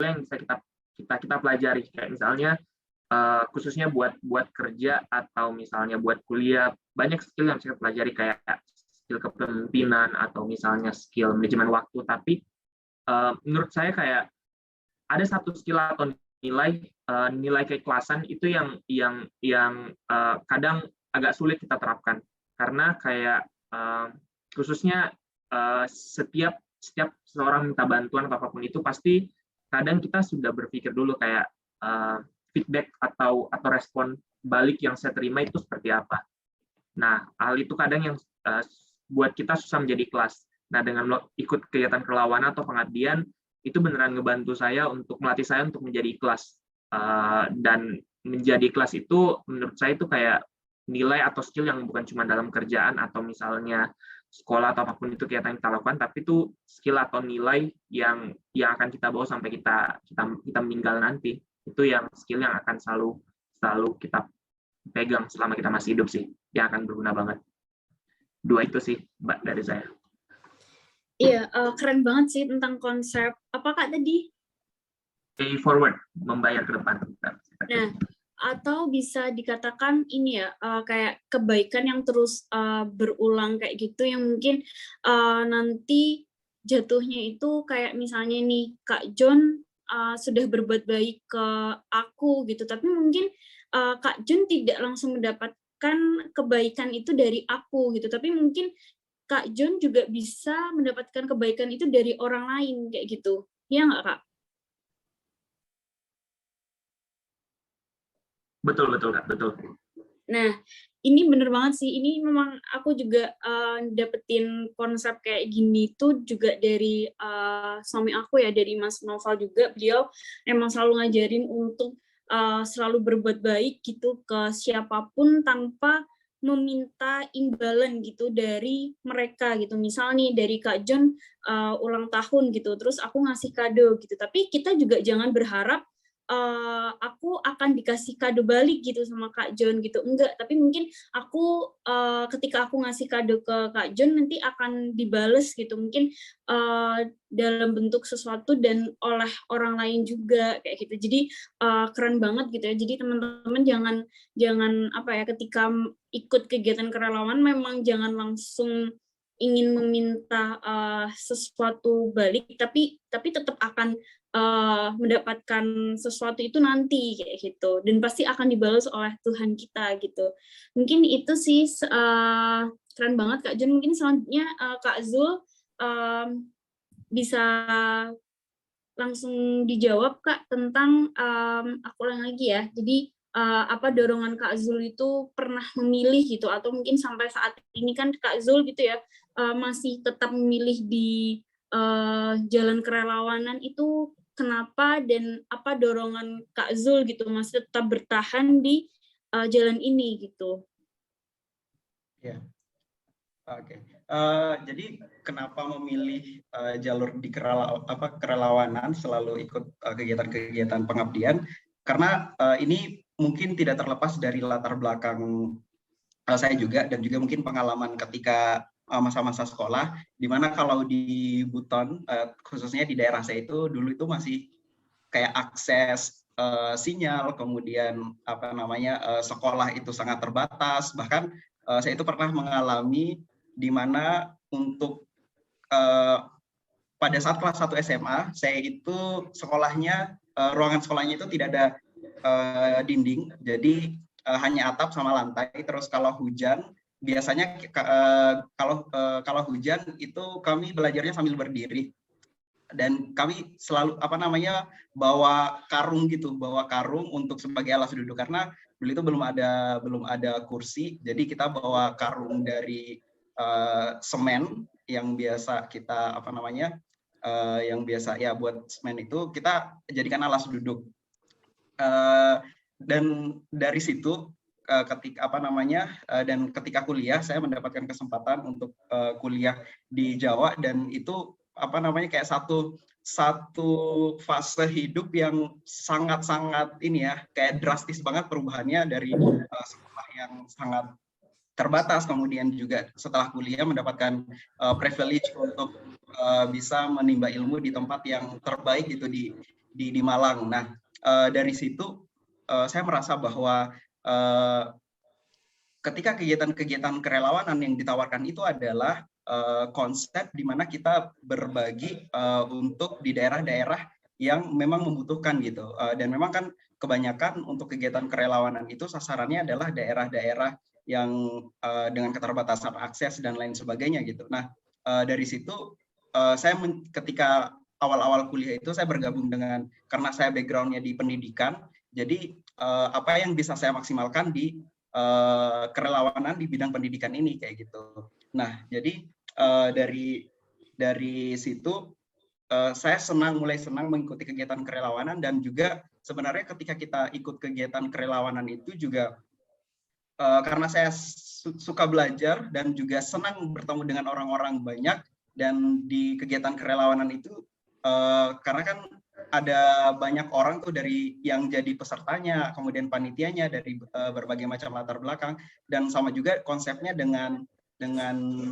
skill yang bisa kita pelajari, kayak misalnya khususnya buat kerja atau misalnya buat kuliah, banyak skill yang bisa kita pelajari kayak skill kepemimpinan atau misalnya skill manajemen waktu. Tapi menurut saya kayak ada satu skill atau nilai keikhlasan itu yang kadang agak sulit kita terapkan, karena kayak khususnya setiap seseorang minta bantuan atau apapun itu, pasti kadang kita sudah berpikir dulu kayak feedback atau respon balik yang saya terima itu seperti apa. Nah, hal itu kadang yang buat kita susah menjadi ikhlas. Nah, dengan ikut kegiatan kerelawanan atau pengabdian, itu beneran ngebantu saya untuk melatih saya untuk menjadi ikhlas. Dan menjadi ikhlas itu menurut saya itu kayak nilai atau skill yang bukan cuma dalam kerjaan atau misalnya sekolah atau apapun itu kegiatan yang kita lakukan, tapi itu skill atau nilai yang akan kita bawa sampai kita meninggal nanti. Itu yang skill yang akan selalu kita pegang selama kita masih hidup sih, yang akan berguna banget. Dua itu sih, Mbak, dari saya. Iya, keren banget sih tentang konsep apa Kak tadi? Pay forward, membayar ke depan. Nah, atau bisa dikatakan ini ya, kayak kebaikan yang terus berulang kayak gitu, yang mungkin nanti jatuhnya itu kayak misalnya nih Kak John sudah berbuat baik ke aku gitu, tapi mungkin Kak John tidak langsung mendapatkan kebaikan itu dari aku gitu, tapi mungkin Kak John juga bisa mendapatkan kebaikan itu dari orang lain kayak gitu. Iya nggak, Kak? Betul, Kak. Betul. Nah, ini bener banget sih. Ini memang aku juga dapetin konsep kayak gini tuh juga dari suami aku ya, dari Mas Noval juga. Beliau emang selalu ngajarin untuk selalu berbuat baik gitu ke siapapun tanpa meminta imbalan gitu dari mereka gitu. Misal nih dari Kak John ulang tahun gitu, terus aku ngasih kado gitu. Tapi kita juga jangan berharap aku akan dikasih kado balik gitu sama Kak John gitu. Enggak, tapi mungkin aku ketika aku ngasih kado ke Kak John nanti akan dibales gitu. Mungkin dalam bentuk sesuatu dan oleh orang lain juga kayak gitu. Jadi keren banget gitu ya. Jadi teman-teman jangan apa ya, ketika ikut kegiatan kerelawan memang jangan langsung ingin meminta sesuatu balik, tapi tetap akan mendapatkan sesuatu itu nanti kayak gitu, dan pasti akan dibalas oleh Tuhan kita gitu. Mungkin itu sih keren banget Kak John. Mungkin selanjutnya Kak Zul bisa langsung dijawab Kak tentang aku ulang lagi ya. Jadi apa dorongan Kak Zul itu pernah memilih gitu, atau mungkin sampai saat ini kan Kak Zul gitu ya masih tetap memilih di jalan kerelawanan itu kenapa, dan apa dorongan Kak Zul gitu masih tetap bertahan di jalan ini gitu. Ya, oke. Jadi kenapa memilih jalur di kerelawanan, selalu ikut kegiatan-kegiatan pengabdian? Karena ini mungkin tidak terlepas dari latar belakang saya juga, dan juga mungkin pengalaman ketika masa-masa sekolah, di mana kalau di Buton, khususnya di daerah saya itu dulu itu masih kayak akses sinyal, kemudian sekolah itu sangat terbatas. Bahkan saya itu pernah mengalami di mana untuk pada saat kelas 1 SMA, saya itu sekolahnya, ruangan sekolahnya itu tidak ada dinding, jadi hanya atap sama lantai. Terus kalau hujan, biasanya kalau hujan itu kami belajarnya sambil berdiri, dan kami selalu bawa karung untuk sebagai alas duduk, karena dulu itu belum ada kursi, jadi kita bawa karung dari semen yang biasa kita yang biasa ya buat semen itu kita jadikan alas duduk. Dan dari situ ketika kuliah saya mendapatkan kesempatan untuk kuliah di Jawa, dan itu kayak satu fase hidup yang sangat ini ya, kayak drastis banget perubahannya dari sekolah yang sangat terbatas, kemudian juga setelah kuliah mendapatkan privilege untuk bisa menimba ilmu di tempat yang terbaik gitu di Malang. Nah, dari situ saya merasa bahwa ketika kegiatan-kegiatan kerelawanan yang ditawarkan itu adalah konsep di mana kita berbagi untuk di daerah-daerah yang memang membutuhkan gitu. Dan memang kan kebanyakan untuk kegiatan kerelawanan itu sasarannya adalah daerah-daerah yang dengan keterbatasan akses dan lain sebagainya gitu. Nah, dari situ saya ketika awal-awal kuliah itu saya bergabung dengan, karena saya background-nya di pendidikan, jadi apa yang bisa saya maksimalkan di kerelawanan di bidang pendidikan ini kayak gitu. Nah, jadi dari situ saya mulai senang mengikuti kegiatan kerelawanan, dan juga sebenarnya ketika kita ikut kegiatan kerelawanan itu juga karena saya suka belajar dan juga senang bertemu dengan orang-orang banyak, dan di kegiatan kerelawanan itu karena kan ada banyak orang tuh dari yang jadi pesertanya, kemudian panitianya dari berbagai macam latar belakang, dan sama juga konsepnya dengan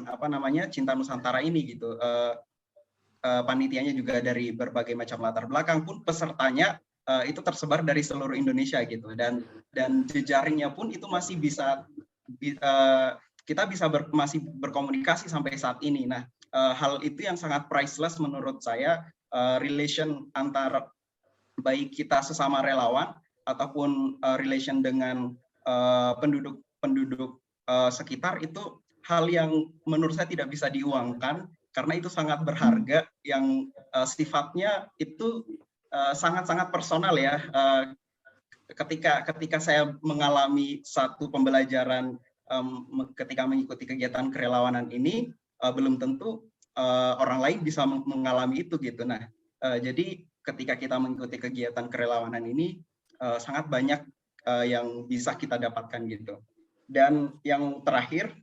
apa namanya Cinta Nusantara ini gitu. Panitianya juga dari berbagai macam latar belakang, pun pesertanya itu tersebar dari seluruh Indonesia gitu, dan jejaringnya pun itu masih bisa kita bisa masih berkomunikasi sampai saat ini. Nah, hal itu yang sangat priceless menurut saya, relation antara baik kita sesama relawan ataupun relation dengan penduduk sekitar, itu hal yang menurut saya tidak bisa diuangkan, karena itu sangat berharga, yang sifatnya itu sangat-sangat personal ya. Ketika saya mengalami satu pembelajaran ketika mengikuti kegiatan kerelawanan ini, belum tentu orang lain bisa mengalami itu gitu. Nah, jadi ketika kita mengikuti kegiatan kerelawanan ini sangat banyak yang bisa kita dapatkan gitu. Dan yang terakhir,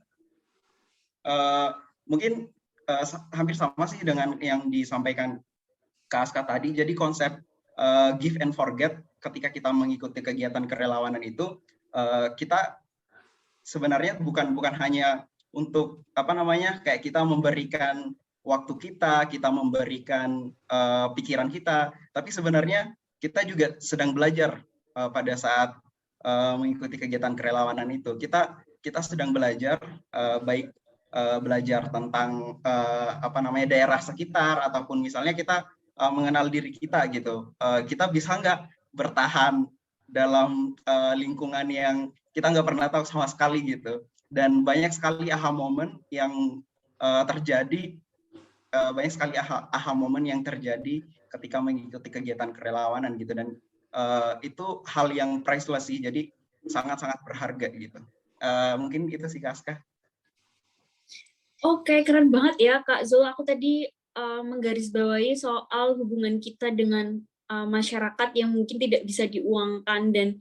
mungkin hampir sama sih dengan yang disampaikan Kak Aska tadi. Jadi konsep give and forget ketika kita mengikuti kegiatan kerelawanan itu, kita sebenarnya bukan hanya untuk apa namanya kayak kita memberikan waktu kita memberikan pikiran kita, tapi sebenarnya kita juga sedang belajar pada saat mengikuti kegiatan kerelawanan itu. Kita sedang belajar, baik belajar tentang apa namanya daerah sekitar, ataupun misalnya kita mengenal diri kita gitu. Kita bisa nggak bertahan dalam lingkungan yang kita nggak pernah tahu sama sekali gitu. Dan banyak sekali aha moment yang terjadi, banyak sekali aha moment yang terjadi ketika mengikuti kegiatan kerelawanan gitu. Dan itu hal yang priceless sih, jadi sangat-sangat berharga gitu. Mungkin itu sih Kak Aska. Oke, keren banget ya Kak Zul. Aku tadi menggarisbawahi soal hubungan kita dengan masyarakat yang mungkin tidak bisa diuangkan, dan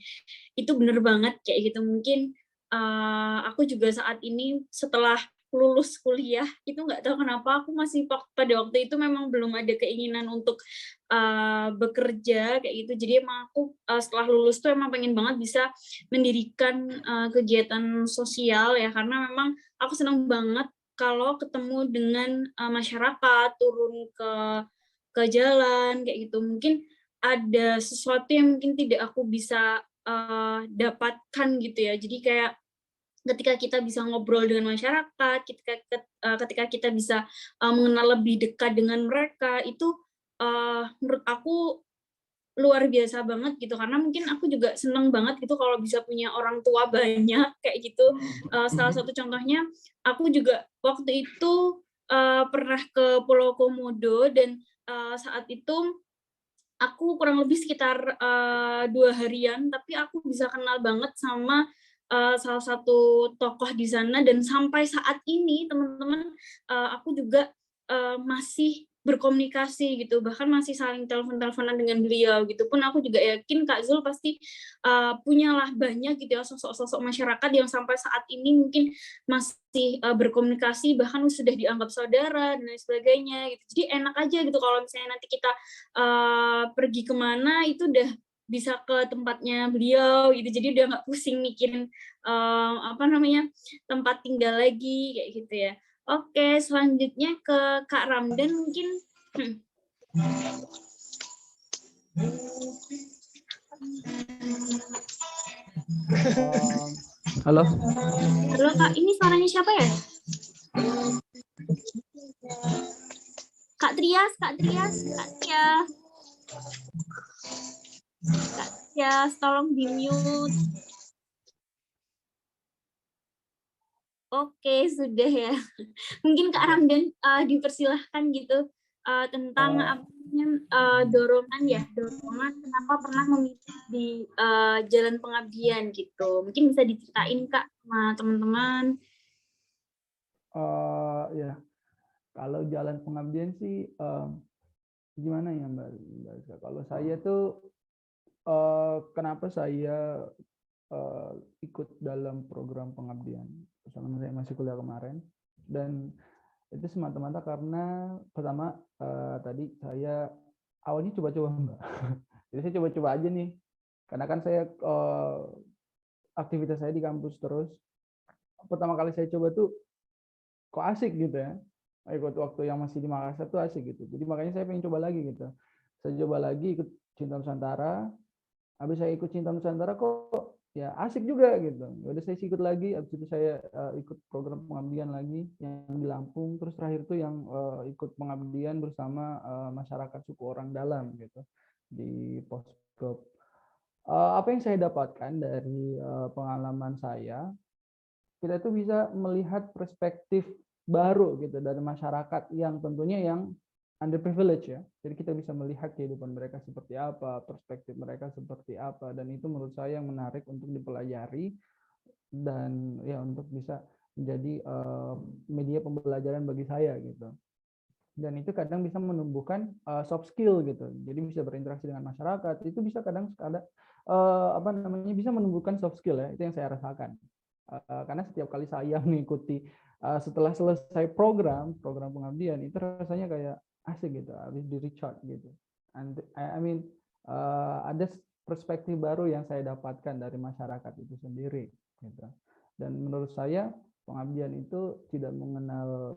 itu bener banget kayak gitu. Mungkin aku juga saat ini setelah lulus kuliah itu nggak tahu kenapa aku masih pada waktu itu memang belum ada keinginan untuk bekerja kayak gitu. Jadi emang aku setelah lulus tuh emang pengen banget bisa mendirikan kegiatan sosial ya, karena memang aku senang banget kalau ketemu dengan masyarakat, turun ke jalan kayak gitu. Mungkin ada sesuatu yang mungkin tidak aku bisa dapatkan gitu ya. Jadi kayak ketika kita bisa ngobrol dengan masyarakat, ketika kita bisa mengenal lebih dekat dengan mereka, itu menurut aku luar biasa banget gitu, karena mungkin aku juga seneng banget gitu kalau bisa punya orang tua banyak kayak gitu. Salah satu contohnya, aku juga waktu itu pernah ke Pulau Komodo, dan saat itu aku kurang lebih sekitar 2 harian, tapi aku bisa kenal banget sama salah satu tokoh di sana, dan sampai saat ini teman-teman aku juga masih berkomunikasi gitu, bahkan masih saling telepon-teleponan dengan beliau gitu. Pun aku juga yakin Kak Zul pasti punyalah banyak gitu ya sosok-sosok masyarakat yang sampai saat ini mungkin masih berkomunikasi, bahkan sudah dianggap saudara dan lain sebagainya gitu. Jadi enak aja gitu kalau misalnya nanti kita pergi kemana itu udah bisa ke tempatnya beliau gitu, jadi udah nggak pusing mikirin apa namanya tempat tinggal lagi kayak gitu ya. Oke, selanjutnya ke Kak Ramdan mungkin. Halo. Halo Kak, ini suaranya siapa ya? Kak Trias, Kak Trias, Kak Trias. Kak Trias, tolong di-mute. Oke, sudah ya. Mungkin Kak Ramdan dipersilahkan gitu tentang apa namanya, dorongan kenapa pernah memilih di jalan pengabdian gitu. Mungkin bisa diceritain Kak sama teman-teman. Ya, kalau jalan pengabdian sih gimana ya Mbak Rizka? Kalau saya tuh kenapa saya ikut dalam program pengabdian selama saya masih kuliah kemarin, dan itu semata-mata karena pertama tadi saya awalnya coba-coba Mbak. Jadi saya coba-coba aja nih, karena kan saya aktivitas saya di kampus terus. Pertama kali saya coba tuh kok asik gitu ya, ikut waktu yang masih di Makassar tuh asik gitu, jadi makanya saya pengen coba lagi gitu. Saya coba lagi ikut Cinta Nusantara, habis saya ikut Cinta Nusantara kok ya asik juga gitu, udah saya ikut lagi, habis itu saya ikut program pengabdian lagi yang di Lampung, terus terakhir tuh yang ikut pengabdian bersama masyarakat suku orang dalam gitu di Poskop. Apa yang saya dapatkan dari pengalaman saya, kita itu bisa melihat perspektif baru gitu dari masyarakat yang tentunya yang underprivileged ya. Jadi kita bisa melihat kehidupan mereka seperti apa, perspektif mereka seperti apa, dan itu menurut saya yang menarik untuk dipelajari dan ya untuk bisa menjadi media pembelajaran bagi saya gitu. Dan itu kadang bisa menumbuhkan soft skill gitu. Jadi bisa berinteraksi dengan masyarakat, itu bisa kadang apa namanya, bisa menumbuhkan soft skill ya. Itu yang saya rasakan. Karena setiap kali saya mengikuti setelah selesai program pengabdian itu rasanya kayak asik gitu, habis di recharge gitu. And I mean ada perspektif baru yang saya dapatkan dari masyarakat itu sendiri gitu. Dan menurut saya pengabdian itu tidak mengenal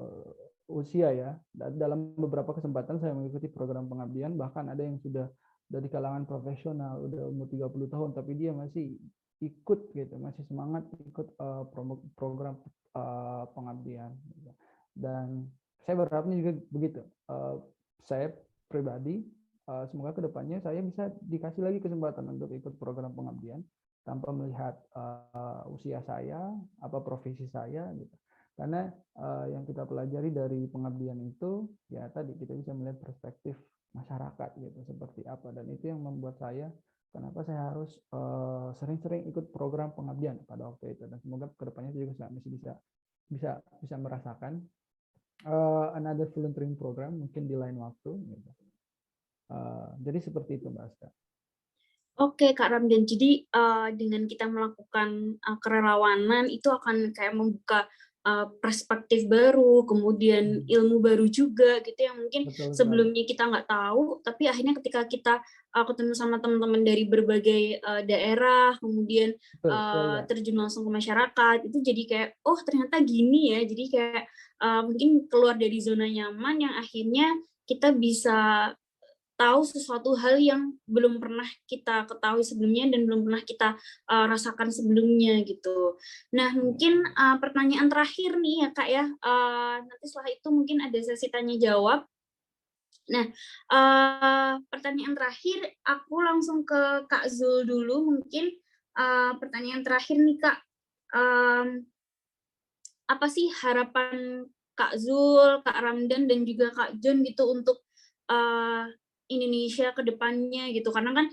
usia ya. Dalam beberapa kesempatan saya mengikuti program pengabdian, bahkan ada yang sudah dari kalangan profesional udah umur 30 tahun tapi dia masih ikut gitu, masih semangat ikut program pengabdian gitu. Dan saya berharapnya juga begitu. Saya pribadi semoga kedepannya saya bisa dikasih lagi kesempatan untuk ikut program pengabdian tanpa melihat usia saya, apa profesi saya gitu. Karena yang kita pelajari dari pengabdian itu ya tadi kita bisa melihat perspektif masyarakat gitu seperti apa, dan itu yang membuat saya kenapa saya harus sering-sering ikut program pengabdian pada waktu itu, dan semoga kedepannya saya juga masih bisa merasakan another volunteering program mungkin di lain waktu gitu. Jadi seperti itu Mbak Aska. Oke Kak Ramdan, jadi dengan kita melakukan kerelawanan itu akan kayak membuka perspektif baru, kemudian ilmu baru juga gitu yang mungkin sebelumnya kita nggak tahu, tapi akhirnya ketika kita ketemu sama teman-teman dari berbagai daerah, kemudian terjun langsung ke masyarakat, itu jadi kayak oh ternyata gini ya, jadi kayak mungkin keluar dari zona nyaman yang akhirnya kita bisa tahu sesuatu hal yang belum pernah kita ketahui sebelumnya dan belum pernah kita rasakan sebelumnya gitu. Nah mungkin pertanyaan terakhir nih ya Kak ya, nanti setelah itu mungkin ada sesi tanya jawab. Nah pertanyaan terakhir aku langsung ke Kak Zul dulu mungkin. Pertanyaan terakhir nih Kak, apa sih harapan Kak Zul, Kak Ramdan dan juga Kak John gitu untuk Indonesia ke depannya gitu, karena kan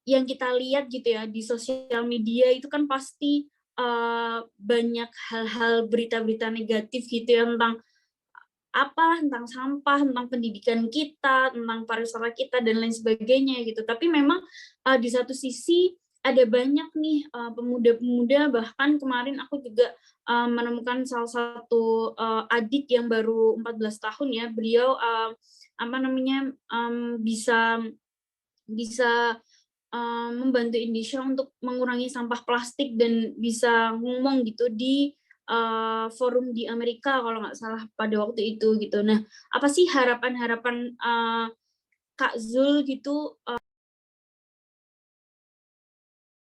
yang kita lihat gitu ya di sosial media itu kan pasti banyak hal-hal berita-berita negatif gitu ya tentang sampah, tentang pendidikan kita, tentang pariwisata kita dan lain sebagainya gitu. Tapi memang di satu sisi ada banyak nih pemuda-pemuda, bahkan kemarin aku juga menemukan salah satu adik yang baru 14 tahun ya, beliau bisa membantu Indonesia untuk mengurangi sampah plastik dan bisa ngomong gitu di forum di Amerika kalau nggak salah pada waktu itu gitu. Nah, apa sih harapan-harapan Kak Zul gitu